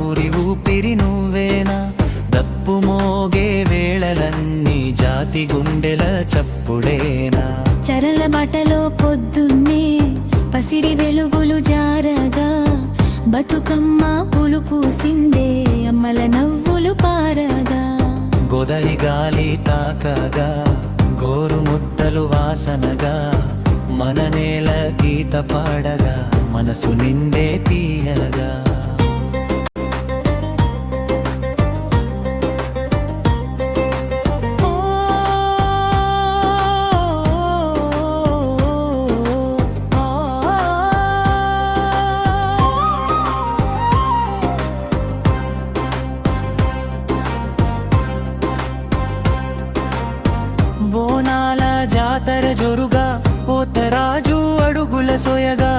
ఊరి ఊపిరి నువ్వేనా, దప్పు మోగే వేళలన్నీ జాతి గుండెల చప్పుడేనా. చరల బటలో పొద్దున్నే పసిడి వెలుగులు జారగా, బతుకమ్మ పులు పూసిందే అమ్మల నవ్వులు పారగా. గోదారి గాలి తాకగా, గోరు ముద్దలు వాసనగా, మన నేల గీత పాడగా, మనసు నిండే తీయగా. బోనాల జాతర జోరుగా, పోతరాజు అడుగుల సోయగా,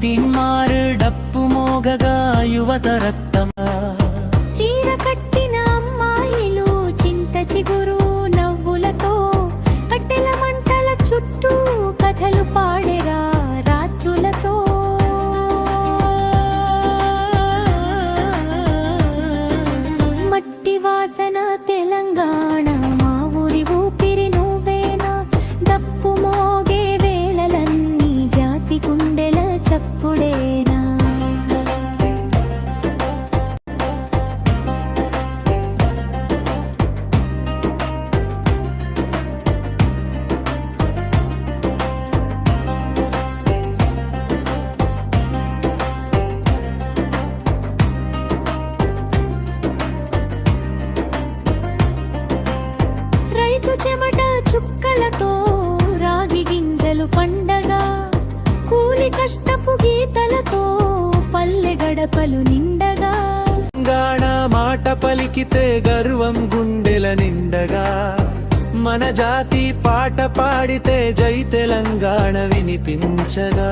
తిమ్మారు డప్పు మోగగా, యువత రక్తమా. చీర కట్టిన అమ్మాయిలు చింత చిగురు నవ్వులతో, కట్టెల మంటల చుట్టూ కథలు పాడెరా రాత్రులతో. మట్టి వాసన తెలంగాణ, మా ఊరి ఊపిరి నువ్వేనా, దప్పు మోగే వేళలన్నీ జాతి గుండెల చప్పుడేనా. రైతు చెమట చుక్కలతో, రాగి గింజలు పండగా, కూలి కష్టపు గీతలతో, పల్లె గడపలు నిండగా. తెలంగాణ మాట పలికితే గర్వం గుండెల నిండగా, మన జాతి పాట పాడితే జై తెలంగాణ వినిపించగా.